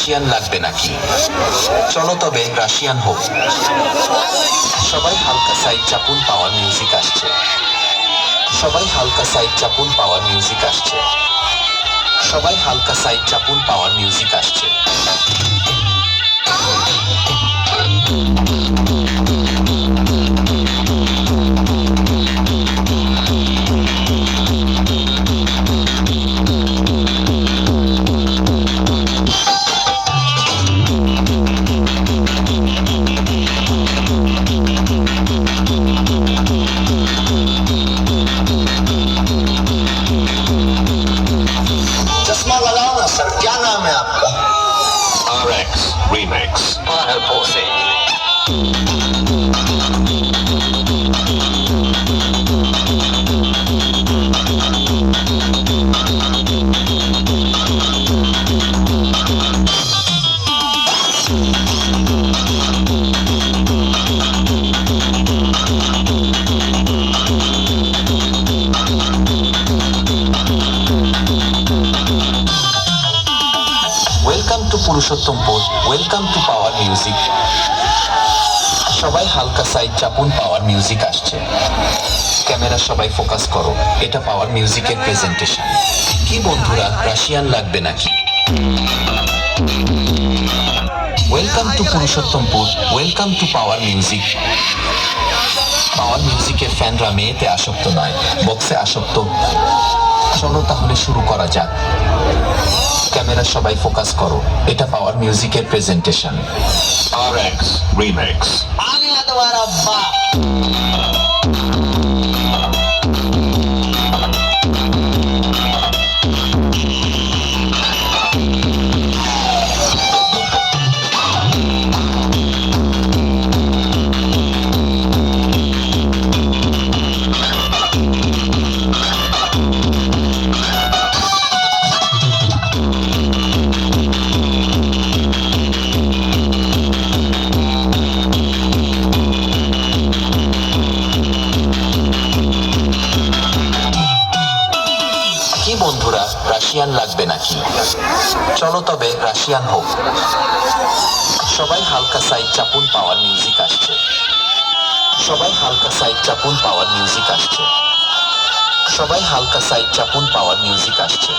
Russian লাগবে নাকি? চলো তবে রাশিয়ান হোক। সবাই হালকা সাইড চাপুন, পাওয়ার মিউজিক আসছে। সবাই হালকা সাইড চাপুন, পাওয়ার মিউজিক আসছে। সবাই হালকা সাইড চাপুন, পাওয়ার মিউজিক আসছে। चश्मा लगाओ ना सर, क्या नाम है आपका? RX Remix। Welcome to Purushottampur, welcome to power music. সবাই হালকা সাইড চাপুন, পাওয়ার মিউজিক আসছে। ক্যামেরা সবাই ফোকাস করো, এটা পাওয়ার মিউজিকের প্রেজেন্টেশন। কি বন্ধুরা, রাশিয়ান লাগবে নাকি? Welcome to Purushottampur, welcome to power music. Power মিউজিকের ফ্যানরা মেয়েতে আসক্ত নয়, বক্সে আসক্ত। চলো তাহলে শুরু করা যাক। ক্যামেরা সবাই ফোকাস করো, এটা পাওয়ার মিউজিকের প্রেজেন্টেশন। RX Remix। आ गया तुम्हारा बाप। কি বন্ধুরা, রাশিয়ান লাগবে নাকি? চলো তবে রাশিয়ান হোক। সবাই হালকা সাইড চাপুন, পাওয়ার মিউজিক আসছে। সবাই হালকা সাইড চাপুন, পাওয়ার মিউজিক আসছে। সবাই হালকা সাইড চাপুন, পাওয়ার মিউজিক আসছে।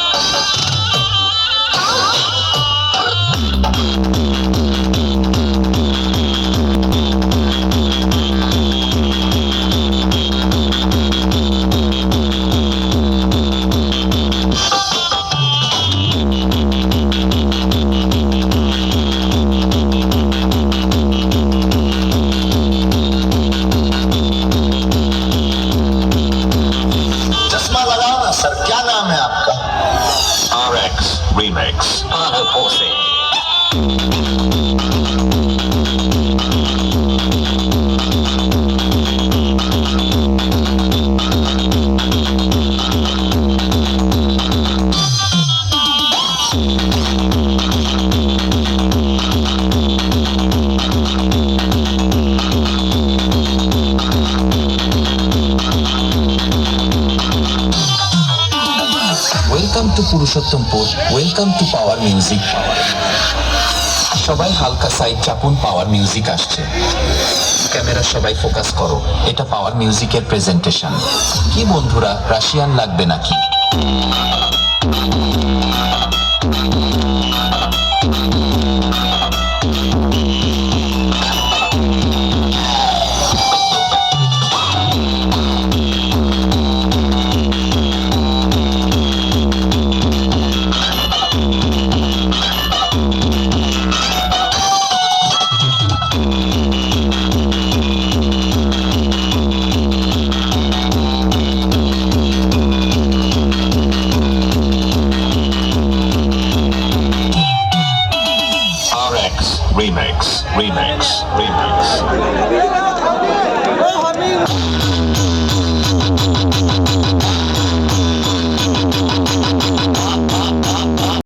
चश्मा लगाओ ना सर, क्या नाम है आपका? RX Remix। Welcome to Purushottampur, welcome to power music. সবাই হালকা সাইড চাপুন, পাওয়ার মিউজিক আসছে। ক্যামেরা সবাই ফোকাস করো, এটা পাওয়ার মিউজিকের প্রেজেন্টেশন। কি বন্ধুরা, রাশিয়ান লাগবে নাকি?